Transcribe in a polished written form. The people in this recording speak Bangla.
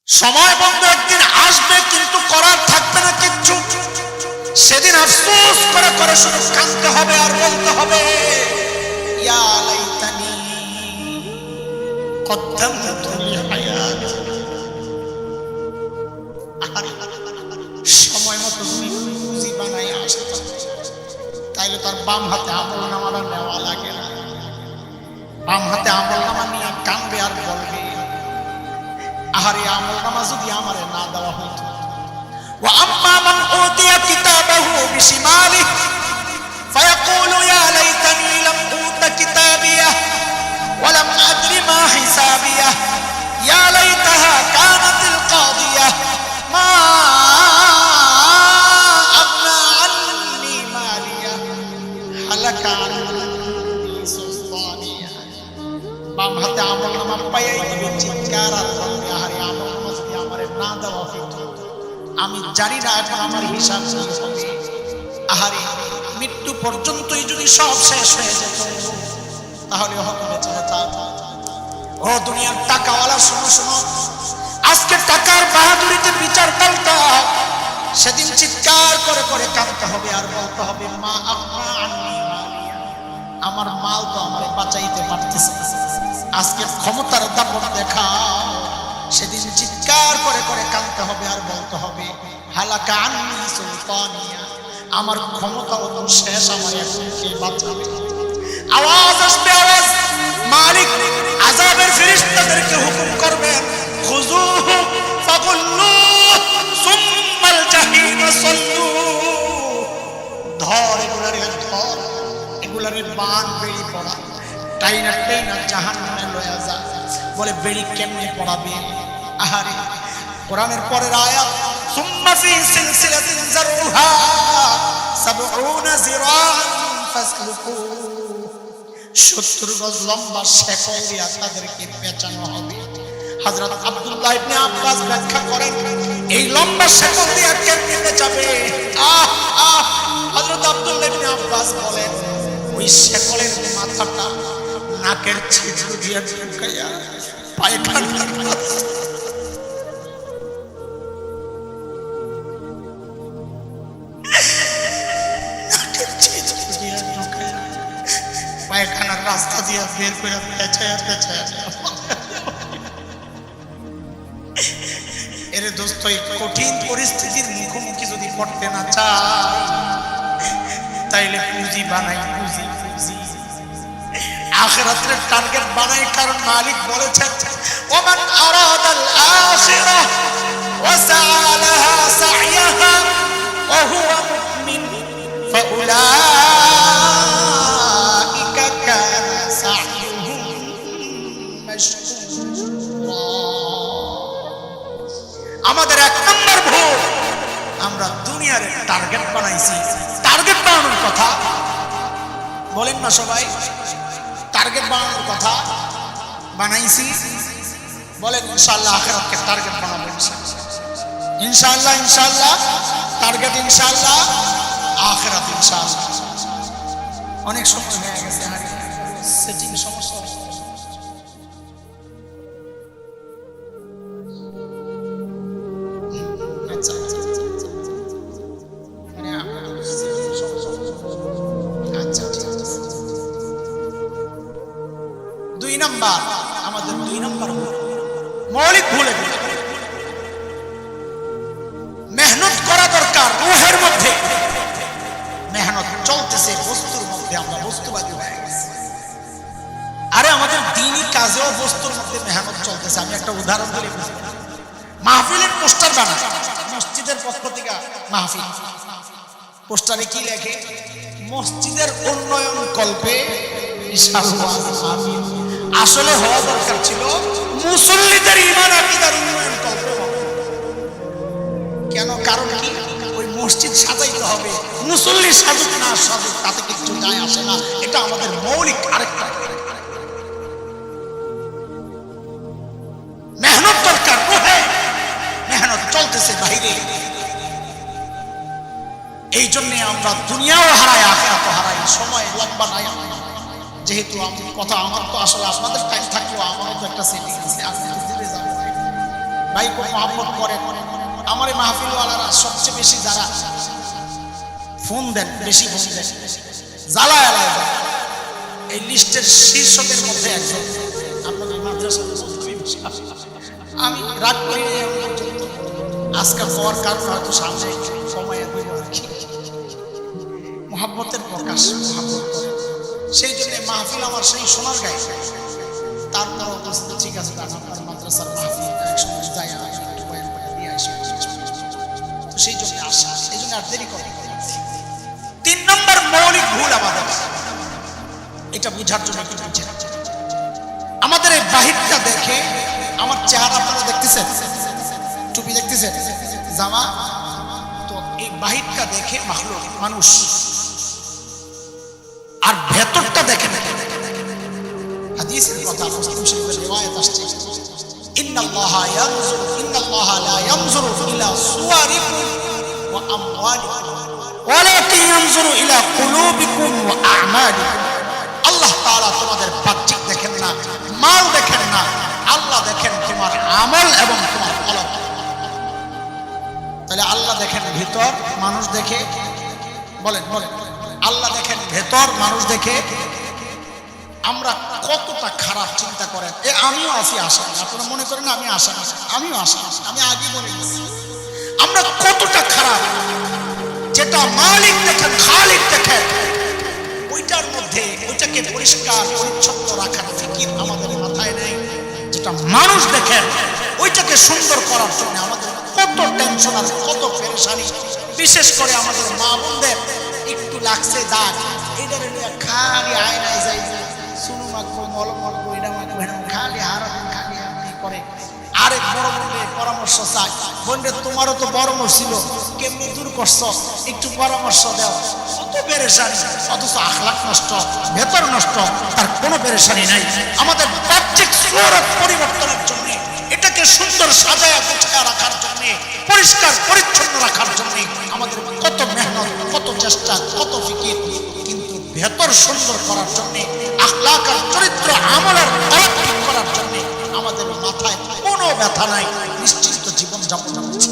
সময় বন্ধু একদিন আসবে, কিন্তু করার থাকবে না কিচ্ছু। সেদিন আফসোস করে করে শুধু কাঁদতে হবে আর বলতে হবে, ইয়া লাইতানি কদ্দামতু লিহায়াতি। সময় মতো পুঁজি বানাই আসতে, তাইলে তার বাম হাতে আমল নামাটা নেওয়া লাগে না। বাম হাতে আমল নামা নিয়ে কাঁদবে আর বলবে, আহারে আমল নামা যদি আমারে না দেওয়া হতো। ওয়া আম্মা মান উতিয়া কিতাবাহু বিশিমালিহি ফায়াকুলু ইয়া লাইতানি লাম উতা কিতাবিয়া ওয়া লাম আদরি মা হিসাবিয়া ইয়া লাইতাহা কানাতিল কাদিয়া মা আগনা আন্নি মালিয়া হালাকা আন্নি সুলতানিয়া। বাম হাতে আমল নামা পাইয়াই দিবে চিৎকার আর বলবে, আহারে আমল নামা যদি আমারে না দেওয়া হতো, আমি জানি না এখন আমার হিসাব কি হবে। আহারে মৃত্যু পর্যন্তই যদি সব শেষ হয়ে যেত, তাহলে হয়তো বেঁচে যেতাম। ও দুনিয়ার টাকাওয়ালা, শোনো শোনো, আজকে টাকার বাহাদুরিতে বিচার পাল্টা। সেদিন চিৎকার করে করে কাঁদতে হবে আর বলতে হবে, মা আপনা আন্নি মালিয়া, আমার মাল তো আমারে বাঁচাইতে পারতেছে। আজকে ক্ষমতার দাপট দেখাও। সেদিন চিৎকার করে করে কাঁদতে হবে আর বলতে হবে, হালাকা আন্নি সুলতানিয়া, আমার ক্ষমতাও তো শেষ, আমার এখন কে বাঁচাবে। আওয়াজ আসবে, আওয়াজ, মালিক আযাবের ফেরেশতাদেরকে হুকুম করবেন, খুযুহু ফাগুল্লুহু সুম্মাল জাহিম সাল্লু। ধর এগুলারে, ধর এগুলারে, বান বেড়ি পড়া, টাইনা টাইনা জাহান্নামে লয়া যা। বলে বেড়ি কেমনে পড়াবে? আহারে কোরআনের পরের আয়াত, সুম্মা ফি সিলসিলাতিন যারউহা ৭০ যিরাআন ফাসলুকু। ৭০ গজ লম্বা শেকল দিয়া তাদেরকে পেঁচানো হবে। হযরত আব্দুল্লাহ ইবনে আব্বাস ব্যাখ্যা করেন, এই লম্বা শেকল দিয়া কেমনে পেঁচাবে? হযরত আব্দুল্লাহ ইবনে আব্বাস বলেন, ওই শেকলের মাথাটা নাকের ছিদ্র দিয়ে ঢুকাইয়া পায়খানা, পায়খানার রাস্তা দিয়ে বের করে পেঁচায়া পেঁচায়া। এরে দোস্ত, এই কঠিন পরিস্থিতির মুখোমুখি যদি পড়তে না চায়, তাইলে পুঁজি বানাই, পুঁজি পুঁজি আখিরাতের টার্গেট বানাই। কারণ মালিক বলেছেন, ওমান আরাদাল আখিরাহ ওয়া সাআলাহা সা'য়াহা ওয়া হুয়া মুমিন ফাউলাইকা কানা সা'য়ুহুম মাশকুরা। আমাদের এক নম্বর ভুল, আমরা দুনিয়ার টার্গেট বানাইছি। টার্গেট বানানোর কথা বলেন না সবাই, টার্গেট বানানোর কথা বানাইছি। বলেন ইনশাআল্লাহ আখিরাতকে টার্গেট বানাবো, ইনশাআল্লাহ, ইনশাআল্লাহ টার্গেট, ইনশাআল্লাহ আখিরাত, ইনশাআল্লাহ। অনেক সময় হয়ে গেছে, সেটিং সমস্যা। আচ্ছা আচ্ছা, দুই নাম্বার, আমাদের দুই নাম্বার মৌলিক ভুলে মেহনত করা দরকার। রূহের মধ্যে মেহনত চলতেছে, বস্তুর মধ্যে আমরা বস্তুবাদী হয়ে গেছি। আরে আমাদের দ্বীনি কাজেও বস্তুর মধ্যে মেহনত চলতেছে। আমি একটা উদাহরণ দিলে, মাহফিলের পোস্টার বানায় মসজিদের পক্ষ থেকে, মাহফিল পোস্টারে কি লেখে? মসজিদের উন্নয়ন কল্পে ইনশাআল্লাহ আমিন। আসলে হওয়া দরকার ছিল মুসল্লিদের ঈমান আকীদার উন্নয়ন কল্পে। কেন? কারণ কি? ওই মসজিদ সাজাইতে হবে, মুসল্লি সাজুক না সাজুক তাতে কিছু যায় আসে না। এটা আমাদের মৌলিক আরেকটা মেহনত দরকার। মেহনত চলতেছে বাইরে, এই জন্য আমরা দুনিয়াও হারাই, আখিরাতও হারাই। সময় লম্বা নাই। যেহেতু আমি কথা, আমার তো আসলে আপনাদের টাইম থাকলেও আমারও তো একটা সেটিং আছে, আমি ধীরে যাবো। ভাই খুব মহব্বত করে। আমার এই মাহফিলওয়ালারা সবচেয়ে বেশি যারা ফোন দেন, বেশি ফোন দেন, জ্বালায় আলায় যায়, এই লিস্টের শীর্ষকের মধ্যে একজন আপনাদের মাদ্রাসা। আমি রাগ করি আজকাল হওয়ার কারণ হয়তো সামনে সময় মহাব্বতের প্রকাশ, মহাব্বত করে, সেই জন্য মাহফিল আমার সেই সোনার গায়ে। তারপর ঠিক আছে আপনার মাদ্রাসার মাহফিল একসময় যায় একটু বয়ান করে দিয়ে আসি, তো সেই জন্য আসা, এই জন্য আর দেরি করে। 3 নম্বর মৌলিক ভুল আমাদের, এটা বুঝার জন্য একটু বুঝে, আমাদের এই বাহিরটা দেখে, আমার চেহারা আপনারা দেখতেছেন, টুপি দেখতেছেন, জামা, তো এই বাহিরটা দেখে মানুষ, আর ভেতরটা দেখে না। হাদিসের কথা মুসলিম শরীফের রিওয়ায়াত আসছে, ইন্নাল্লাহা লা ইয়ানজুরু ইলা সুওয়ারিকুম ওয়া আমওয়ালিকুম ওয়ালাকিন ইয়ানজুরু ইলা কুলুবিকুম ওয়া আ'মালিকুম। আল্লাহ তাআলা তোমাদের বাহ্যিক দেখেন না, মাল দেখেন না, আল্লাহ দেখেন তোমার আমল এবং তোমার কলব। তাহলে আল্লাহ দেখেন ভিতর, মানুষ দেখে, বলেন বলেন, আল্লাহ দেখেন ভেতর, মানুষ দেখে। আমরা কতটা খারাপ চিন্তা করেন, আমিও আছি আশা, আপনারা মনে করেন আমি আশা না, আমিও আশা, আমি আগে বলে গেছি, আমরা কতটা খারাপ। যেটা মালিক দেখেন, খালিক দেখেন, ওইটার মধ্যে ওইটাকে পরিষ্কার পরিচ্ছন্ন রাখার ফিকির আমাদের মাথায় নেই। যেটা মানুষ দেখেন, ওইটাকে সুন্দর করার জন্য আমাদের কত টেনশন আর কত পেরেশানি। বিশেষ করে আমাদের মা বোনদের একটু লাগছে দাগ, এটা খালি আয়নায় যাই, শুনু মাখবো, মলম মাখবো, এটা মাখবো, খালি হারাম, খালি হারামি করে। আরেক বড় বোনের পরামর্শ চাই, বোনরে তোমারও তো বড় ছিল, কেমনি দূর করছো, একটু পরামর্শ দাও। কত পেরেশানি, অথচ আখলাক নষ্ট, ভেতর নষ্ট, তার কোনো পেরেশানি নাই। আমাদের বাহ্যিক সুরত পরিবর্তনের জন্য, এটাকে সুন্দর সাজায়া গোছায়া রাখার জন্য, পরিষ্কার পরিচ্ছন্ন রাখার জন্য আমাদের কত মেহনত, কত চেষ্টা, কত ফিকির। কিন্তু ভেতর সুন্দর করার জন্য, আখলাক আর চরিত্র, আমল আর কলব ঠিক করার জন্য আমাদের মাথায় কোনো ব্যথা নাই, নিশ্চিন্ত জীবন যাপন করছি।